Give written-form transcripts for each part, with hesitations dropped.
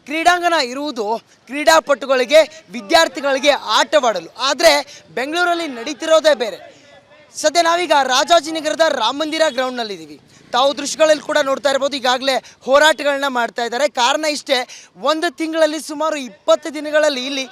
ಕ್ರೀಡಾಂಗಣ ಇರುವುದು ಕ್ರೀಡಾಪಟುಗಳಿಗೆ ವಿದ್ಯಾರ್ಥಿಗಳಿಗೆ ಆಟವಾಡಲು. ಆದರೆ ಬೆಂಗಳೂರಲ್ಲಿ ನಡೀತಿರೋದೇ ಬೇರೆ. ಸದ್ಯ ನಾವೀಗ ರಾಜಾಜಿನಗರದ ರಾಮ ಮಂದಿರ ಗ್ರೌಂಡ್ನಲ್ಲಿದ್ದೀವಿ. ತಾವು ದೃಶ್ಯಗಳಲ್ಲಿ ಕೂಡ ನೋಡ್ತಾ ಇರ್ಬೋದು, ಈಗಾಗಲೇ ಹೋರಾಟಗಳನ್ನ ಮಾಡ್ತಾ ಇದ್ದಾರೆ. ಕಾರಣ ಇಷ್ಟೇ, ಒಂದು ತಿಂಗಳಲ್ಲಿ ಸುಮಾರು 20 ದಿನಗಳಲ್ಲಿ ಇಲ್ಲಿ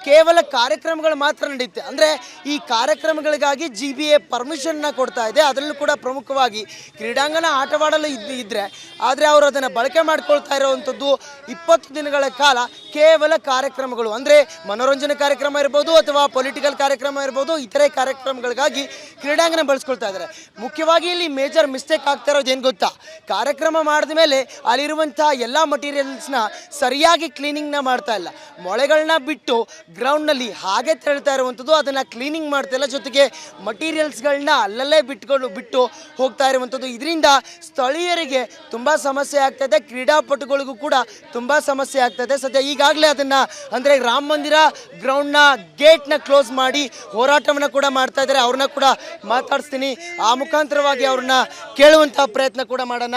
ಕೇವಲ ಕಾರ್ಯಕ್ರಮಗಳು ಮಾತ್ರ ನಡೆಯುತ್ತೆ. ಅಂದರೆ ಈ ಕಾರ್ಯಕ್ರಮಗಳಿಗಾಗಿ GBA ಪರ್ಮಿಷನ್ನ ಕೊಡ್ತಾ ಇದೆ. ಅದರಲ್ಲೂ ಕೂಡ ಪ್ರಮುಖವಾಗಿ ಕ್ರೀಡಾಂಗಣ ಆಟವಾಡಲು ಇದ್ದರೆ, ಆದರೆ ಅವರು ಅದನ್ನು ಬಳಕೆ ಮಾಡ್ಕೊಳ್ತಾ ಇರೋವಂಥದ್ದು 20 ದಿನಗಳ ಕಾಲ ಕೇವಲ ಕಾರ್ಯಕ್ರಮಗಳು. ಅಂದರೆ ಮನೋರಂಜನೆ ಕಾರ್ಯಕ್ರಮ ಇರ್ಬೋದು ಅಥವಾ ಪೊಲಿಟಿಕಲ್ ಕಾರ್ಯಕ್ರಮ ಇರ್ಬೋದು, ಇತರೆ ಕಾರ್ಯಕ್ರಮಗಳಿಗಾಗಿ ಕ್ರೀಡಾಂಗಣ ಬಳಸ್ಕೊಳ್ತಾ ಇದ್ದಾರೆ. ಮುಖ್ಯವಾಗಿ ಇಲ್ಲಿ ಮೇಜರ್ ಮಿಸ್ಟೇಕ್ ಆಗ್ತಾ ಇರೋದು ಏನು ಗೊತ್ತಾ, ಕಾರ್ಯಕ್ರಮ ಮಾಡಿದ ಮೇಲೆ ಅಲ್ಲಿರುವಂಥ ಎಲ್ಲ ಮಟೀರಿಯಲ್ಸ್ನ ಸರಿಯಾಗಿ ಕ್ಲೀನಿಂಗ್ನ ಮಾಡ್ತಾ ಇಲ್ಲ. ಮೊಳೆಗಳನ್ನ ಬಿಟ್ಟು ಗ್ರೌಂಡ್ನಲ್ಲಿ ಹಾಗೆ ತೆರಳ್ತಾ ಇರುವಂಥದ್ದು, ಅದನ್ನು ಕ್ಲೀನಿಂಗ್ ಮಾಡ್ತಾ ಇಲ್ಲ. ಜೊತೆಗೆ ಮಟೀರಿಯಲ್ಸ್ಗಳನ್ನ ಅಲ್ಲಲ್ಲೇ ಬಿಟ್ಟು ಹೋಗ್ತಾ ಇರುವಂಥದ್ದು. ಇದರಿಂದ ಸ್ಥಳೀಯರಿಗೆ ತುಂಬ ಸಮಸ್ಯೆ ಆಗ್ತಾಯಿದೆ, ಕ್ರೀಡಾಪಟುಗಳಿಗೂ ಕೂಡ ತುಂಬ ಸಮಸ್ಯೆ ಆಗ್ತಾಯಿದೆ. ಸದ್ಯ ಈಗಾಗಲೇ ಅದನ್ನು ಅಂದರೆ ರಾಮ ಮಂದಿರ ಗ್ರೌಂಡ್ನ ಗೇಟ್ನ ಕ್ಲೋಸ್ ಮಾಡಿ ಹೋರಾಟವನ್ನು ಕೂಡ ಮಾಡ್ತಾ ಇದ್ದಾರೆ. ಅವ್ರನ್ನ ಕೂಡ ಮಾತಾಡಿಸ್ತೀನಿ, ಆ ಮುಖಾಂತರವಾಗಿ ಅವ್ರನ್ನ ಕೇಳುವಂಥ ಪ್ರಯತ್ನ ಕೂಡ ಮಾಡೋಣ.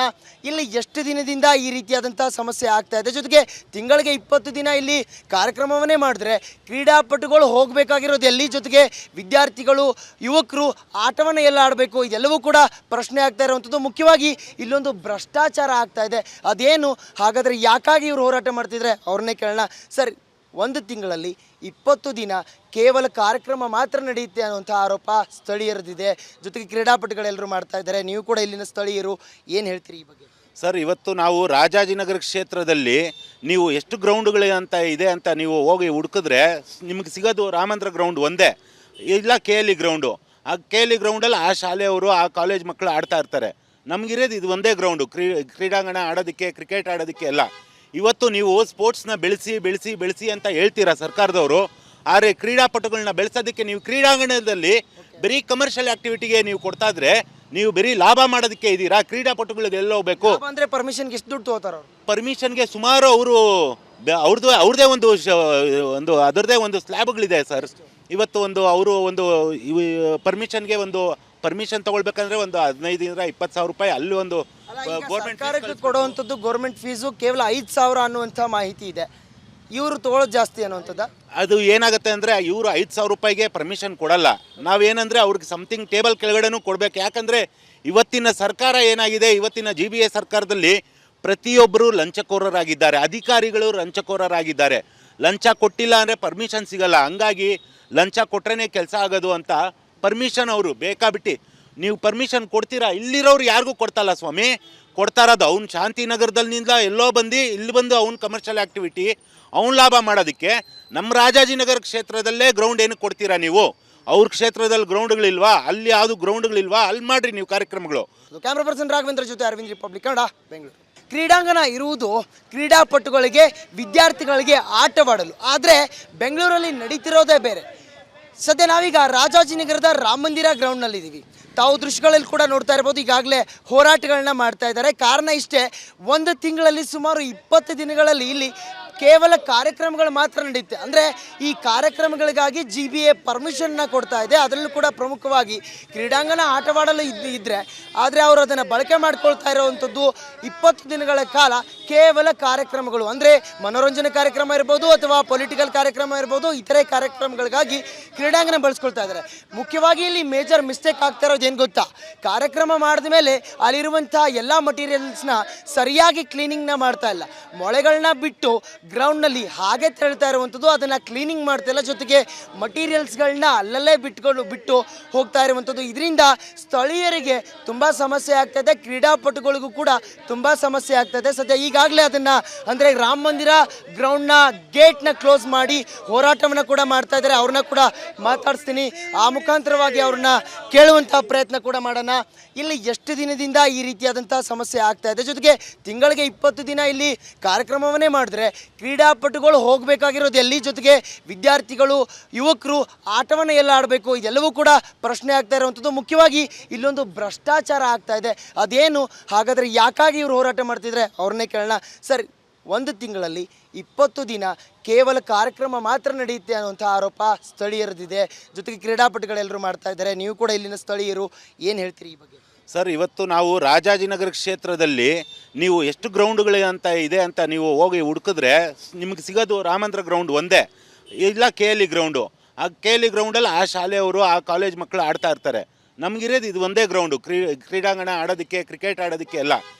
ಇಲ್ಲಿ ಎಷ್ಟು ದಿನದಿಂದ ಈ ರೀತಿಯಾದಂಥ ಸಮಸ್ಯೆ ಆಗ್ತಾ ಇದೆ, ಜೊತೆಗೆ ತಿಂಗಳಿಗೆ 20 ದಿನ ಇಲ್ಲಿ ಕಾರ್ಯಕ್ರಮವನ್ನೇ ಮಾಡಿದ್ರೆ ಕ್ರೀಡಾಪಟುಗಳು ಹೋಗಬೇಕಾಗಿರೋದು ಎಲ್ಲಿ, ಜೊತೆಗೆ ವಿದ್ಯಾರ್ಥಿಗಳು ಯುವಕರು ಆಟವನ್ನು ಎಲ್ಲ ಆಡಬೇಕು, ಇದೆಲ್ಲವೂ ಕೂಡ ಪ್ರಶ್ನೆ ಆಗ್ತಾ ಇರುವಂಥದ್ದು. ಮುಖ್ಯವಾಗಿ ಇಲ್ಲೊಂದು ಭ್ರಷ್ಟಾಚಾರ ಆಗ್ತಾ ಇದೆ. ಅದೇನು ಹಾಗಾದರೆ, ಯಾಕಾಗಿ ಇವರು ಹೋರಾಟ ಮಾಡ್ತಿದ್ರೆ ಅವ್ರನ್ನೇ ಕೇಳೋಣ. ಸರ್, ಒಂದು ತಿಂಗಳಲ್ಲಿ 20 ದಿನ ಕೇವಲ ಕಾರ್ಯಕ್ರಮ ಮಾತ್ರ ನಡೆಯುತ್ತೆ ಅನ್ನುವಂಥ ಆರೋಪ ಸ್ಥಳೀಯರದಿದೆ. ಜೊತೆಗೆ ಕ್ರೀಡಾಪಟುಗಳೆಲ್ಲರೂ ಮಾಡ್ತಾ ಇದ್ದಾರೆ. ನೀವು ಕೂಡ ಇಲ್ಲಿನ ಸ್ಥಳೀಯರು, ಏನು ಹೇಳ್ತೀರಿ ಈ ಬಗ್ಗೆ? ಸರ್, ಇವತ್ತು ನಾವು ರಾಜಾಜಿನಗರ ಕ್ಷೇತ್ರದಲ್ಲಿ ನೀವು ಎಷ್ಟು ಗ್ರೌಂಡ್ಗಳು ಅಂತ ಇದೆ ಅಂತ ನೀವು ಹೋಗಿ ಹುಡುಕಿದ್ರೆ ನಿಮಗೆ ಸಿಗೋದು ರಾಮಂದ್ರ ಗ್ರೌಂಡ್ ಒಂದೇ, ಇಲ್ಲ KLE ಗ್ರೌಂಡು. ಆ KLE ಗ್ರೌಂಡಲ್ಲಿ ಆ ಶಾಲೆಯವರು ಆ ಕಾಲೇಜ್ ಮಕ್ಕಳು ಆಡ್ತಾ ಇರ್ತಾರೆ. ನಮಗಿರೋದು ಇದು ಒಂದೇ ಗ್ರೌಂಡು, ಕ್ರೀಡಾಂಗಣ ಆಡೋದಕ್ಕೆ, ಕ್ರಿಕೆಟ್ ಆಡೋದಕ್ಕೆ ಎಲ್ಲ. ಇವತ್ತು ನೀವು ಸ್ಪೋರ್ಟ್ಸ್ನ ಬೆಳೆಸಿ ಅಂತ ಹೇಳ್ತೀರಾ ಸರ್ಕಾರದವರು, ಆದರೆ ಕ್ರೀಡಾಪಟುಗಳನ್ನ ಬೆಳೆಸೋದಕ್ಕೆ ನೀವು ಕ್ರೀಡಾಂಗಣದಲ್ಲಿ ಬರೀ ಕಮರ್ಷಿಯಲ್ ಆಕ್ಟಿವಿಟಿಗೆ ನೀವು ಕೊಡ್ತಾ ಇದ್ರೆ ನೀವು ಬರೀ ಲಾಭ ಮಾಡೋದಕ್ಕೆ ಇದ್ದೀರಾ. ಕ್ರೀಡಾಪಟುಗಳಿಗೆ ಎಲ್ಲ ಹೋಗ್ಬೇಕು ಅಂದರೆ ಪರ್ಮಿಷನ್ಗೆ ಎಷ್ಟು ದುಡ್ಡು ತಗೋತಾರ? ಪರ್ಮಿಷನ್ಗೆ ಸುಮಾರು ಅವರು ಅವ್ರದ್ದೇ ಒಂದು ಅದರದೇ ಒಂದು ಸ್ಲ್ಯಾಬ್ಗಳಿದೆ ಸರ್. ಇವತ್ತು ಅವರು ಪರ್ಮಿಷನ್ಗೆ ಪರ್ಮಿಷನ್ ತಗೊಳ್ಬೇಕಂದ್ರೆ ಒಂದು 15,000-20,000 ರೂಪಾಯಿ ಅಲ್ಲಿ ಒಂದು ಗೌರ್ಮೆಂಟ್ ಕೊಡುವಂಥದ್ದು. ಗೌರ್ಮೆಂಟ್ ಫೀಸು ಕೇವಲ 5,000 ಅನ್ನುವಂಥ ಮಾಹಿತಿ ಇದೆ. ಇವರು ತೊಗೊಳ್ಳೋದು ಜಾಸ್ತಿ ಅನ್ನುವಂಥದ್ದು. ಅದು ಏನಾಗುತ್ತೆ ಅಂದರೆ ಇವರು 5,000 ರೂಪಾಯಿಗೆ ಪರ್ಮಿಷನ್ ಕೊಡಲ್ಲ. ನಾವೇನಂದರೆ ಅವ್ರಿಗೆ ಸಮಥಿಂಗ್ ಟೇಬಲ್ ಕೆಳಗಡೆನೂ ಕೊಡಬೇಕು. ಯಾಕಂದರೆ ಇವತ್ತಿನ ಸರ್ಕಾರ ಏನಾಗಿದೆ, ಇವತ್ತಿನ GBA ಸರ್ಕಾರದಲ್ಲಿ ಪ್ರತಿಯೊಬ್ಬರು ಲಂಚಕೋರರಾಗಿದ್ದಾರೆ, ಅಧಿಕಾರಿಗಳು ಲಂಚಕೋರರಾಗಿದ್ದಾರೆ. ಲಂಚ ಕೊಟ್ಟಿಲ್ಲ ಅಂದರೆ ಪರ್ಮಿಷನ್ ಸಿಗಲ್ಲ. ಹಂಗಾಗಿ ಲಂಚ ಕೊಟ್ರೇ ಕೆಲಸ ಆಗೋದು ಅಂತ ಪರ್ಮಿಷನ್ ಅವರು ಬೇಕಾಬಿಟ್ಟು ನೀವು ಪರ್ಮಿಷನ್ ಕೊಡ್ತೀರಾ. ಇಲ್ಲಿರೋರು ಯಾರಿಗೂ ಕೊಡ್ತಲ್ಲ ಸ್ವಾಮಿ, ಕೊಡ್ತಾ ಇರೋದು ಅವ್ನು ಶಾಂತಿನಗರದಲ್ಲಿಂದ ಎಲ್ಲೋ ಬಂದು ಇಲ್ಲಿ ಬಂದು ಅವ್ನು ಕಮರ್ಷಿಯಲ್ ಆ್ಯಕ್ಟಿವಿಟಿ ಅವ್ನು ಲಾಭ ಮಾಡೋದಕ್ಕೆ. ನಮ್ಮ ರಾಜಾಜಿನಗರ ಕ್ಷೇತ್ರದಲ್ಲೇ ಗ್ರೌಂಡ್ ಏನಕ್ಕೆ ಕೊಡ್ತೀರಾ ನೀವು? ಅವ್ರ ಕ್ಷೇತ್ರದಲ್ಲಿ ಗ್ರೌಂಡ್ಗಳಿಲ್ವಾ? ಅಲ್ಲಿ ಯಾವುದು ಗ್ರೌಂಡ್ಗಳಿಲ್ವಾ? ಅಲ್ಲಿ ಮಾಡಿರಿ ನೀವು ಕಾರ್ಯಕ್ರಮಗಳು. ಕ್ಯಾಮ್ರಾ ಪರ್ಸನ್ ರಾಘವೇಂದ್ರ ಜೊತೆ ಅರವಿಂದ್, ರಿಪಬ್ಲಿಕ್ ಕನ್ನಡ, ಬೆಂಗಳೂರು. ಕ್ರೀಡಾಂಗಣ ಇರುವುದು ಕ್ರೀಡಾಪಟುಗಳಿಗೆ ವಿದ್ಯಾರ್ಥಿಗಳಿಗೆ ಆಟವಾಡಲು. ಆದರೆ ಬೆಂಗಳೂರಲ್ಲಿ ನಡೀತಿರೋದೇ ಬೇರೆ. ಸದ್ಯ ನಾವೀಗ ರಾಜಾಜಿನಗರದ ರಾಮ ಮಂದಿರ ಗ್ರೌಂಡ್ನಲ್ಲಿದ್ದೀವಿ. ತಾವು ದೃಶ್ಯಗಳಲ್ಲಿ ಕೂಡ ನೋಡ್ತಾ ಇರ್ಬೋದು, ಈಗಾಗಲೇ ಹೋರಾಟಗಳನ್ನ ಮಾಡ್ತಾ ಇದ್ದಾರೆ. ಕಾರಣ ಇಷ್ಟೇ, ಒಂದು ತಿಂಗಳಲ್ಲಿ ಸುಮಾರು 20 ದಿನಗಳಲ್ಲಿ ಇಲ್ಲಿ ಕೇವಲ ಕಾರ್ಯಕ್ರಮಗಳು ಮಾತ್ರ ನಡೆಯುತ್ತೆ. ಅಂದರೆ ಈ ಕಾರ್ಯಕ್ರಮಗಳಿಗಾಗಿ GBA ಪರ್ಮಿಷನ್ನ ಕೊಡ್ತಾ ಇದೆ. ಅದರಲ್ಲೂ ಕೂಡ ಪ್ರಮುಖವಾಗಿ ಕ್ರೀಡಾಂಗಣ ಆಟವಾಡಲು ಇದ್ದರೆ, ಆದರೆ ಅವರು ಅದನ್ನು ಬಳಕೆ ಮಾಡ್ಕೊಳ್ತಾ ಇರೋವಂಥದ್ದು 20 ದಿನಗಳ ಕಾಲ ಕೇವಲ ಕಾರ್ಯಕ್ರಮಗಳು. ಅಂದರೆ ಮನೋರಂಜನೆ ಕಾರ್ಯಕ್ರಮ ಇರ್ಬೋದು ಅಥವಾ ಪೊಲಿಟಿಕಲ್ ಕಾರ್ಯಕ್ರಮ ಇರ್ಬೋದು, ಇತರೆ ಕಾರ್ಯಕ್ರಮಗಳಿಗಾಗಿ ಕ್ರೀಡಾಂಗಣ ಬಳಸ್ಕೊಳ್ತಾ ಇದ್ದಾರೆ. ಮುಖ್ಯವಾಗಿ ಇಲ್ಲಿ ಮೇಜರ್ ಮಿಸ್ಟೇಕ್ ಆಗ್ತಾ ಇರೋದು ಏನು ಗೊತ್ತಾ, ಕಾರ್ಯಕ್ರಮ ಮಾಡಿದ ಮೇಲೆ ಅಲ್ಲಿರುವಂಥ ಎಲ್ಲ ಮಟೀರಿಯಲ್ಸ್ನ ಸರಿಯಾಗಿ ಕ್ಲೀನಿಂಗ್ನ ಮಾಡ್ತಾ ಇಲ್ಲ. ಮೊಳೆಗಳನ್ನ ಬಿಟ್ಟು ಗ್ರೌಂಡ್ನಲ್ಲಿ ಹಾಗೆ ತೆರಳ್ತಾ ಇರುವಂಥದ್ದು, ಅದನ್ನು ಕ್ಲೀನಿಂಗ್ ಮಾಡ್ತಾ ಇಲ್ಲ. ಜೊತೆಗೆ ಮಟೀರಿಯಲ್ಸ್ಗಳನ್ನ ಅಲ್ಲಲ್ಲೇ ಬಿಟ್ಟು ಹೋಗ್ತಾ ಇರುವಂಥದ್ದು. ಇದರಿಂದ ಸ್ಥಳೀಯರಿಗೆ ತುಂಬ ಸಮಸ್ಯೆ ಆಗ್ತಾಯಿದೆ, ಕ್ರೀಡಾಪಟುಗಳಿಗೂ ಕೂಡ ತುಂಬ ಸಮಸ್ಯೆ ಆಗ್ತಾಯಿದೆ. ಸದ್ಯ ಈಗಾಗಲೇ ಅದನ್ನು ಅಂದರೆ ರಾಮ ಮಂದಿರ ಗ್ರೌಂಡ್ನ ಗೇಟ್ನ ಕ್ಲೋಸ್ ಮಾಡಿ ಹೋರಾಟವನ್ನು ಕೂಡ ಮಾಡ್ತಾ ಇದ್ದಾರೆ. ಅವ್ರನ್ನ ಕೂಡ ಮಾತಾಡಿಸ್ತೀನಿ, ಆ ಮುಖಾಂತರವಾಗಿ ಅವ್ರನ್ನ ಕೇಳುವಂಥ ಪ್ರಯತ್ನ ಕೂಡ ಮಾಡೋಣ. ಇಲ್ಲಿ ಎಷ್ಟು ದಿನದಿಂದ ಈ ರೀತಿಯಾದಂಥ ಸಮಸ್ಯೆ ಆಗ್ತಾ ಇದೆ, ಜೊತೆಗೆ ತಿಂಗಳಿಗೆ 20 ದಿನ ಇಲ್ಲಿ ಕಾರ್ಯಕ್ರಮವನ್ನೇ ಮಾಡಿದ್ರೆ ಕ್ರೀಡಾಪಟುಗಳು ಹೋಗಬೇಕಾಗಿರೋದು ಎಲ್ಲಿ, ಜೊತೆಗೆ ವಿದ್ಯಾರ್ಥಿಗಳು ಯುವಕರು ಆಟವನ್ನು ಎಲ್ಲ ಆಡಬೇಕು, ಇದೆಲ್ಲವೂ ಕೂಡ ಪ್ರಶ್ನೆ ಆಗ್ತಾ ಇರುವಂಥದ್ದು. ಮುಖ್ಯವಾಗಿ ಇಲ್ಲೊಂದು ಭ್ರಷ್ಟಾಚಾರ ಆಗ್ತಾ ಇದೆ. ಅದೇನು ಹಾಗಾದರೆ, ಯಾಕಾಗಿ ಇವರು ಹೋರಾಟ ಮಾಡ್ತಿದ್ರೆ ಅವ್ರನ್ನೇ ಕೇಳೋಣ. ಸರ್, ಒಂದು ತಿಂಗಳಲ್ಲಿ 20 ದಿನ ಕೇವಲ ಕಾರ್ಯಕ್ರಮ ಮಾತ್ರ ನಡೆಯುತ್ತೆ ಅನ್ನುವಂಥ ಆರೋಪ ಸ್ಥಳೀಯರದಿದೆ. ಜೊತೆಗೆ ಕ್ರೀಡಾಪಟುಗಳೆಲ್ಲರೂ ಮಾಡ್ತಾ ಇದ್ದಾರೆ. ನೀವು ಕೂಡ ಇಲ್ಲಿನ ಸ್ಥಳೀಯರು, ಏನು ಹೇಳ್ತೀರಿ ಈ ಬಗ್ಗೆ? ಸರ್, ಇವತ್ತು ನಾವು ರಾಜಾಜಿನಗರ ಕ್ಷೇತ್ರದಲ್ಲಿ ನೀವು ಎಷ್ಟು ಗ್ರೌಂಡ್ಗಳು ಅಂತ ಇದೆ ಅಂತ ನೀವು ಹೋಗಿ ಹುಡುಕಿದ್ರೆ ನಿಮಗೆ ಸಿಗೋದು ರಾಮಂದ್ರ ಗ್ರೌಂಡ್ ಒಂದೇ, ಇಲ್ಲ KLE ಗ್ರೌಂಡು. ಆ KLE ಗ್ರೌಂಡಲ್ಲಿ ಆ ಶಾಲೆಯವರು ಆ ಕಾಲೇಜ್ ಮಕ್ಕಳು ಆಡ್ತಾ ಇರ್ತಾರೆ. ನಮಗಿರೋದು ಇದು ಒಂದೇ ಗ್ರೌಂಡು, ಕ್ರೀಡಾಂಗಣ ಆಡೋದಕ್ಕೆ, ಕ್ರಿಕೆಟ್ ಆಡೋದಕ್ಕೆ ಎಲ್ಲ.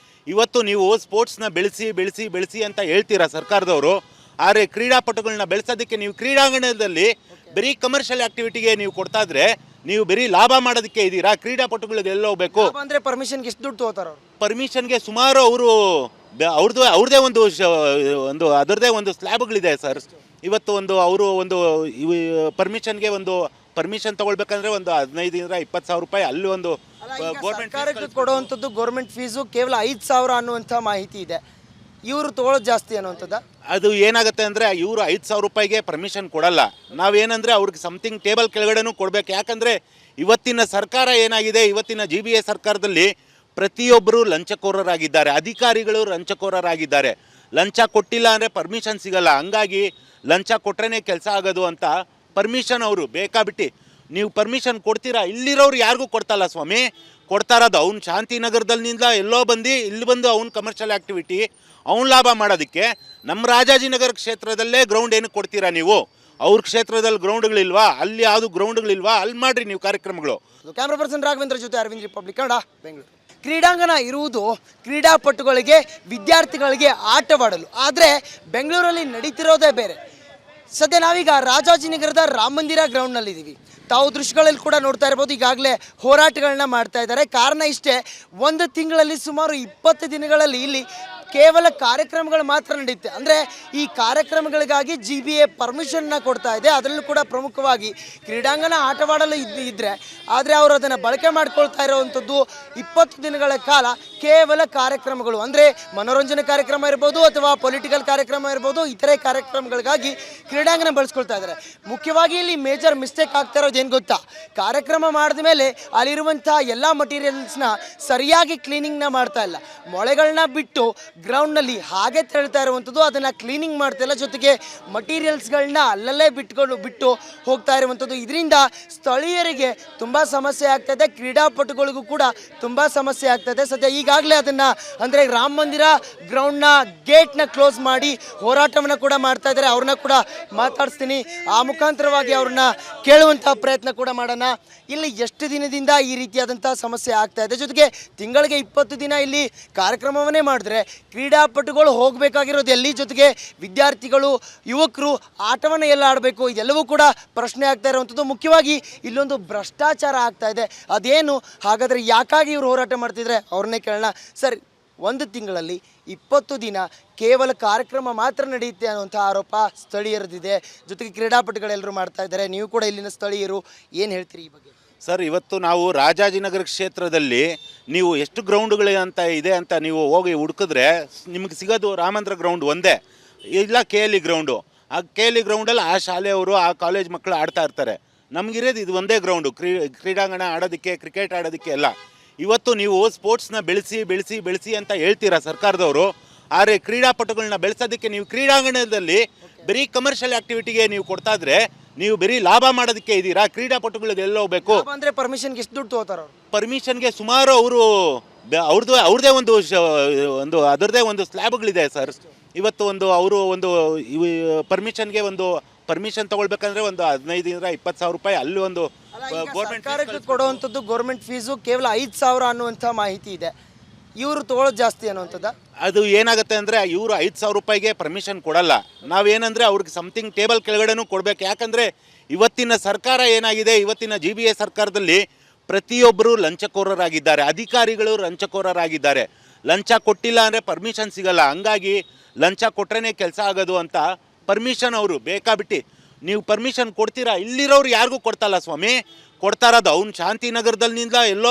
ಇವತ್ತು ನೀವು ಸ್ಪೋರ್ಟ್ಸ್ನ ಬೆಳೆಸಿ ಬೆಳೆಸಿ ಬೆಳೆಸಿ ಅಂತ ಹೇಳ್ತೀರಾ ಸರ್ಕಾರದವರು, ಆದರೆ ಕ್ರೀಡಾಪಟುಗಳನ್ನ ಬೆಳೆಸೋದಕ್ಕೆ ನೀವು ಕ್ರೀಡಾಂಗಣದಲ್ಲಿ ಬರೀ ಕಮರ್ಷಿಯಲ್ ಆ್ಯಕ್ಟಿವಿಟಿಗೆ ನೀವು ಕೊಡ್ತಾ ಇದ್ರೆ ನೀವು ಬರೀ ಲಾಭ ಮಾಡೋದಕ್ಕೆ ಇದ್ದೀರಾ. ಕ್ರೀಡಾಪಟುಗಳಿಗೆ ಎಲ್ಲ ಹೋಗ್ಬೇಕು. ಅಂದರೆ ಪರ್ಮಿಷನ್ಗೆ ಎಷ್ಟು ದುಡ್ಡು ತಗೋತಾರ ಅವರು? ಪರ್ಮಿಷನ್ಗೆ ಸುಮಾರು ಅವರು ಅವ್ರದ್ದೇ ಒಂದು ಅದರದ್ದೇ ಒಂದು ಸ್ಲ್ಯಾಬ್ಗಳಿದೆ ಸರ್. ಇವತ್ತು ಅವರು ಪರ್ಮಿಷನ್ಗೆ ಪರ್ಮಿಷನ್ ತಗೊಳ್ಬೇಕಂದ್ರೆ ಒಂದು 15,000-20,000 ರೂಪಾಯಿ ಅಲ್ಲಿ ಒಂದು ಸರ್ಕಾರಕ್ಕೆ ಕೊಡುವಂಥದ್ದು ಗೌರ್ಮೆಂಟ್ ಫೀಸು ಕೇವಲ 5,000 ಅನ್ನುವಂಥ ಮಾಹಿತಿ ಇದೆ. ಇವರು ತಗೊಳ್ಳೋದು ಜಾಸ್ತಿ ಅನ್ನುವಂಥದ್ದು. ಅದು ಏನಾಗುತ್ತೆ ಅಂದರೆ ಇವರು 5,000 ರೂಪಾಯಿಗೆ ಪರ್ಮಿಷನ್ ಕೊಡಲ್ಲ. ನಾವೇನಂದರೆ ಅವ್ರಿಗೆ ಸಮಥಿಂಗ್ ಟೇಬಲ್ ಕೆಳಗಡೆನೂ ಕೊಡಬೇಕು. ಯಾಕಂದರೆ ಇವತ್ತಿನ ಸರ್ಕಾರ ಏನಾಗಿದೆ, ಇವತ್ತಿನ GBA ಸರ್ಕಾರದಲ್ಲಿ ಪ್ರತಿಯೊಬ್ಬರು ಲಂಚಕೋರರಾಗಿದ್ದಾರೆ, ಅಧಿಕಾರಿಗಳು ಲಂಚಕೋರರಾಗಿದ್ದಾರೆ. ಲಂಚ ಕೊಟ್ಟಿಲ್ಲ ಅಂದರೆ ಪರ್ಮಿಷನ್ ಸಿಗಲ್ಲ. ಹಂಗಾಗಿ ಲಂಚ ಕೊಟ್ರೇ ಕೆಲಸ ಆಗೋದು ಅಂತ ಪರ್ಮಿಷನ್ ಅವರು ಬೇಕಾಬಿಟ್ಟು ನೀವು ಪರ್ಮಿಷನ್ ಕೊಡ್ತೀರಾ. ಇಲ್ಲಿರೋರು ಯಾರಿಗೂ ಕೊಡ್ತಲ್ಲ ಸ್ವಾಮಿ. ಕೊಡ್ತಾ ಇರೋದು ಅವ್ನು ಶಾಂತಿನಗರದಲ್ಲಿಂದ ಎಲ್ಲೋ ಇಲ್ಲಿ ಬಂದು ಅವ್ನು ಕಮರ್ಷಿಯಲ್ ಆ್ಯಕ್ಟಿವಿಟಿ ಅವ್ನು ಲಾಭ ಮಾಡೋದಕ್ಕೆ. ನಮ್ಮ ರಾಜಾಜಿನಗರ ಕ್ಷೇತ್ರದಲ್ಲೇ ಗ್ರೌಂಡ್ ಏನಕ್ಕೆ ಕೊಡ್ತೀರಾ ನೀವು? ಅವ್ರ ಕ್ಷೇತ್ರದಲ್ಲಿ ಗ್ರೌಂಡ್ಗಳಿಲ್ವಾ? ಅಲ್ಲಿ ಯಾವುದು ಗ್ರೌಂಡ್ಗಳಿಲ್ವಾ? ಅಲ್ಲಿ ಮಾಡಿರಿ ನೀವು ಕಾರ್ಯಕ್ರಮಗಳು. ಕ್ಯಾಮ್ರಾ ಪರ್ಸನ್ ರಾಘವೇಂದ್ರ ಜೊತೆ ಅರವಿಂದ್, ರಿಪಬ್ಲಿಕ್ ಕನ್ನಡ, ಬೆಂಗಳೂರು. ಕ್ರೀಡಾಂಗಣ ಇರುವುದು ಕ್ರೀಡಾಪಟುಗಳಿಗೆ, ವಿದ್ಯಾರ್ಥಿಗಳಿಗೆ ಆಟವಾಡಲು. ಆದರೆ ಬೆಂಗಳೂರಲ್ಲಿ ನಡೀತಿರೋದೇ ಬೇರೆ. ಸದ್ಯ ನಾವೀಗ ರಾಜಾಜಿನಗರದ ರಾಮ ಮಂದಿರ ಗ್ರೌಂಡ್ನಲ್ಲಿದ್ದೀವಿ. ತಾವು ದೃಶ್ಯಗಳಲ್ಲಿ ಕೂಡ ನೋಡ್ತಾ ಇರ್ಬೋದು, ಈಗಾಗಲೇ ಹೋರಾಟಗಳನ್ನ ಮಾಡ್ತಾ ಇದ್ದಾರೆ. ಕಾರಣ ಇಷ್ಟೇ, ಒಂದು ತಿಂಗಳಲ್ಲಿ ಸುಮಾರು 20 ದಿನಗಳಲ್ಲಿ ಇಲ್ಲಿ ಕೇವಲ ಕಾರ್ಯಕ್ರಮಗಳು ಮಾತ್ರ ನಡೆಯುತ್ತೆ. ಅಂದರೆ ಈ ಕಾರ್ಯಕ್ರಮಗಳಿಗಾಗಿ GBA ಪರ್ಮಿಷನ್ನ ಕೊಡ್ತಾ ಇದೆ. ಅದರಲ್ಲೂ ಕೂಡ ಪ್ರಮುಖವಾಗಿ ಕ್ರೀಡಾಂಗಣ ಆಟವಾಡಲು ಇದ್ದರೆ, ಆದರೆ ಅವರು ಅದನ್ನು ಬಳಕೆ ಮಾಡ್ಕೊಳ್ತಾ ಇರೋವಂಥದ್ದು 20 ದಿನಗಳ ಕಾಲ ಕೇವಲ ಕಾರ್ಯಕ್ರಮಗಳು. ಅಂದರೆ ಮನೋರಂಜನೆ ಕಾರ್ಯಕ್ರಮ ಇರ್ಬೋದು ಅಥವಾ ಪೊಲಿಟಿಕಲ್ ಕಾರ್ಯಕ್ರಮ ಇರ್ಬೋದು, ಇತರೆ ಕಾರ್ಯಕ್ರಮಗಳಿಗಾಗಿ ಕ್ರೀಡಾಂಗಣ ಬಳಸ್ಕೊಳ್ತಾ ಇದ್ದಾರೆ. ಮುಖ್ಯವಾಗಿ ಇಲ್ಲಿ ಮೇಜರ್ ಮಿಸ್ಟೇಕ್ ಆಗ್ತಾ ಇರೋದು ಏನು ಗೊತ್ತಾ? ಕಾರ್ಯಕ್ರಮ ಮಾಡಿದ ಮೇಲೆ ಅಲ್ಲಿರುವಂಥ ಎಲ್ಲ ಮಟೀರಿಯಲ್ಸ್ನ ಸರಿಯಾಗಿ ಕ್ಲೀನಿಂಗ್ನ ಮಾಡ್ತಾ ಇಲ್ಲ. ಮೊಳೆಗಳನ್ನ ಬಿಟ್ಟು ಗ್ರೌಂಡ್ನಲ್ಲಿ ಹಾಗೆ ತೆರಳ್ತಾ ಇರುವಂಥದ್ದು, ಅದನ್ನು ಕ್ಲೀನಿಂಗ್ ಮಾಡ್ತಾ ಇಲ್ಲ. ಜೊತೆಗೆ ಮಟೀರಿಯಲ್ಸ್ಗಳನ್ನ ಅಲ್ಲಲ್ಲೇ ಬಿಟ್ಟು ಹೋಗ್ತಾ ಇರುವಂಥದ್ದು. ಇದರಿಂದ ಸ್ಥಳೀಯರಿಗೆ ತುಂಬ ಸಮಸ್ಯೆ ಆಗ್ತಾಯಿದೆ, ಕ್ರೀಡಾಪಟುಗಳಿಗೂ ಕೂಡ ತುಂಬ ಸಮಸ್ಯೆ ಆಗ್ತಾಯಿದೆ. ಸದ್ಯ ಈಗಾಗಲೇ ಅದನ್ನು ಅಂದರೆ ರಾಮ ಮಂದಿರ ಗ್ರೌಂಡ್ನ ಗೇಟ್ನ ಕ್ಲೋಸ್ ಮಾಡಿ ಹೋರಾಟವನ್ನು ಕೂಡ ಮಾಡ್ತಾ ಇದ್ದಾರೆ. ಅವ್ರನ್ನ ಕೂಡ ಮಾತಾಡಿಸ್ತೀನಿ, ಆ ಮುಖಾಂತರವಾಗಿ ಅವ್ರನ್ನ ಕೇಳುವಂಥ ಪ್ರಯತ್ನ ಕೂಡ ಮಾಡೋಣ. ಇಲ್ಲಿ ಎಷ್ಟು ದಿನದಿಂದ ಈ ರೀತಿಯಾದಂಥ ಸಮಸ್ಯೆ ಆಗ್ತಾ ಇದೆ? ಜೊತೆಗೆ ತಿಂಗಳಿಗೆ 20 ದಿನ ಇಲ್ಲಿ ಕಾರ್ಯಕ್ರಮವನ್ನೇ ಮಾಡಿದ್ರೆ ಕ್ರೀಡಾಪಟುಗಳು ಹೋಗಬೇಕಾಗಿರೋದು ಎಲ್ಲಿ? ಜೊತೆಗೆ ವಿದ್ಯಾರ್ಥಿಗಳು, ಯುವಕರು ಆಟವನ್ನು ಎಲ್ಲ ಆಡಬೇಕು? ಇದೆಲ್ಲವೂ ಕೂಡ ಪ್ರಶ್ನೆ ಆಗ್ತಾ ಇರುವಂಥದ್ದು. ಮುಖ್ಯವಾಗಿ ಇಲ್ಲೊಂದು ಭ್ರಷ್ಟಾಚಾರ ಆಗ್ತಾ ಇದೆ. ಅದೇನು ಹಾಗಾದರೆ ಯಾಕಾಗಿ ಇವರು ಹೋರಾಟ ಮಾಡ್ತಿದ್ರೆ ಅವ್ರನ್ನೇ ಕೇಳೋಣ. ಸರ್, ಒಂದು ತಿಂಗಳಲ್ಲಿ 20 ದಿನ ಕೇವಲ ಕಾರ್ಯಕ್ರಮ ಮಾತ್ರ ನಡೆಯುತ್ತೆ ಅನ್ನುವಂಥ ಆರೋಪ ಸ್ಥಳೀಯರದಿದೆ. ಜೊತೆಗೆ ಕ್ರೀಡಾಪಟುಗಳೆಲ್ಲರೂ ಮಾಡ್ತಾ ಇದ್ದಾರೆ. ನೀವು ಕೂಡ ಇಲ್ಲಿನ ಸ್ಥಳೀಯರು, ಏನು ಹೇಳ್ತೀರಿ ಈ ಬಗ್ಗೆ? ಸರ್, ಇವತ್ತು ನಾವು ರಾಜಾಜಿನಗರ ಕ್ಷೇತ್ರದಲ್ಲಿ ನೀವು ಎಷ್ಟು ಗ್ರೌಂಡ್ಗಳು ಅಂತ ಇದೆ ಅಂತ ನೀವು ಹೋಗಿ ಹುಡುಕಿದ್ರೆ ನಿಮಗೆ ಸಿಗೋದು ರಾಮಂದ್ರ ಗ್ರೌಂಡ್ ಒಂದೇ, ಇಲ್ಲ KLE ಗ್ರೌಂಡು. ಆ KLE ಗ್ರೌಂಡಲ್ಲಿ ಆ ಶಾಲೆಯವರು ಆ ಕಾಲೇಜ್ ಮಕ್ಕಳು ಆಡ್ತಾ ಇರ್ತಾರೆ. ನಮಗಿರೋದು ಇದು ಒಂದೇ ಗ್ರೌಂಡು, ಕ್ರೀಡಾಂಗಣ ಆಡೋದಕ್ಕೆ, ಕ್ರಿಕೆಟ್ ಆಡೋದಕ್ಕೆ ಎಲ್ಲ. ಇವತ್ತು ನೀವು ಸ್ಪೋರ್ಟ್ಸ್ನ ಬೆಳೆಸಿ ಬೆಳೆಸಿ ಬೆಳೆಸಿ ಅಂತ ಹೇಳ್ತೀರಾ ಸರ್ಕಾರದವರು, ಆದರೆ ಕ್ರೀಡಾಪಟುಗಳನ್ನ ಬೆಳೆಸೋದಕ್ಕೆ ನೀವು ಕ್ರೀಡಾಂಗಣದಲ್ಲಿ ಬರೀ ಕಮರ್ಷಿಯಲ್ ಆ್ಯಕ್ಟಿವಿಟಿಗೆ ನೀವು ಕೊಡ್ತಾ ಇದ್ರೆ ನೀವು ಬರೀ ಲಾಭ ಮಾಡೋದಕ್ಕೆ ಇದ್ದೀರಾ. ಕ್ರೀಡಾಪಟುಗಳಿಗೆ ಎಲ್ಲ ಹೋಗ್ಬೇಕು. ಅಂದರೆ ಪರ್ಮಿಷನ್ಗೆ ಎಷ್ಟು ದುಡ್ಡು ತಗೋತಾರ ಅವರು? ಪರ್ಮಿಷನ್ಗೆ ಸುಮಾರು ಅವರು ಅವ್ರದ್ದೇ ಅದರದ್ದೇ ಒಂದು ಸ್ಲ್ಯಾಬ್ಗಳಿದೆ ಸರ್. ಇವತ್ತು ಅವರು ಪರ್ಮಿಷನ್ಗೆ ಪರ್ಮಿಷನ್ ತಗೊಳ್ಬೇಕಂದ್ರೆ ಒಂದು 15,000-20,000 ರೂಪಾಯಿ ಅಲ್ಲಿ ಒಂದು ಸರ್ಕಾರಕ್ಕೆ ಕೊಡುವಂಥದ್ದು ಗೌರ್ಮೆಂಟ್ ಫೀಸು ಕೇವಲ 5,000 ಅನ್ನುವಂಥ ಮಾಹಿತಿ ಇದೆ. ಇವರು ತಗೊಳ್ಳೋದು ಜಾಸ್ತಿ ಅನ್ನುವಂಥದ್ದು. ಅದು ಏನಾಗುತ್ತೆ ಅಂದರೆ ಇವರು 5,000 ರೂಪಾಯಿಗೆ ಪರ್ಮಿಷನ್ ಕೊಡಲ್ಲ. ನಾವೇನಂದರೆ ಅವ್ರಿಗೆ ಸಮಥಿಂಗ್ ಟೇಬಲ್ ಕೆಳಗಡೆನೂ ಕೊಡಬೇಕು. ಯಾಕಂದರೆ ಇವತ್ತಿನ ಸರ್ಕಾರ ಏನಾಗಿದೆ, ಇವತ್ತಿನ GBA ಸರ್ಕಾರದಲ್ಲಿ ಪ್ರತಿಯೊಬ್ಬರು ಲಂಚಕೋರರಾಗಿದ್ದಾರೆ, ಅಧಿಕಾರಿಗಳು ಲಂಚಕೋರರಾಗಿದ್ದಾರೆ. ಲಂಚ ಕೊಟ್ಟಿಲ್ಲ ಅಂದರೆ ಪರ್ಮಿಷನ್ ಸಿಗಲ್ಲ. ಹಂಗಾಗಿ ಲಂಚ ಕೊಟ್ರೇ ಕೆಲಸ ಆಗೋದು ಅಂತ ಪರ್ಮಿಷನ್ ಅವರು ಬೇಕಾಬಿಟ್ಟು ನೀವು ಪರ್ಮಿಷನ್ ಕೊಡ್ತೀರಾ. ಇಲ್ಲಿರೋರು ಯಾರಿಗೂ ಕೊಡ್ತಲ್ಲ ಸ್ವಾಮಿ. ಕೊಡ್ತಾ ಇರೋದು ಅವ್ನು ಶಾಂತಿನಗರದಲ್ಲಿಂದ ಎಲ್ಲೋ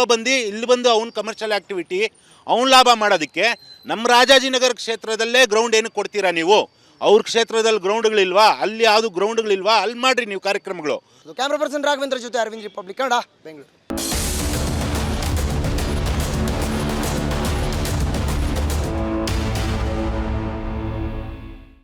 ಇಲ್ಲಿ ಬಂದು ಅವ್ನು ಕಮರ್ಷಿಯಲ್ ಆ್ಯಕ್ಟಿವಿಟಿ ಅವ್ನು ಲಾಭ ಮಾಡೋದಕ್ಕೆ. ನಮ್ಮ ರಾಜಾಜಿನಗರ ಕ್ಷೇತ್ರದಲ್ಲೇ ಗ್ರೌಂಡ್ ಏನಕ್ಕೆ ಕೊಡ್ತೀರಾ ನೀವು? ಅವ್ರ ಕ್ಷೇತ್ರದಲ್ಲಿ ಗ್ರೌಂಡ್ಗಳಿಲ್ವಾ? ಅಲ್ಲಿ ಯಾವುದು ಗ್ರೌಂಡ್ಗಳಿಲ್ವಾ? ಅಲ್ಲಿ ಮಾಡಿರಿ ನೀವು ಕಾರ್ಯಕ್ರಮಗಳು. ಕ್ಯಾಮ್ರಾ ಪರ್ಸನ್ ರಾಘವೇಂದ್ರ ಜೊತೆ ಅರವಿಂದ್, ರಿಪಬ್ಲಿಕ್ ಕನ್ನಡ, ಬೆಂಗಳೂರು.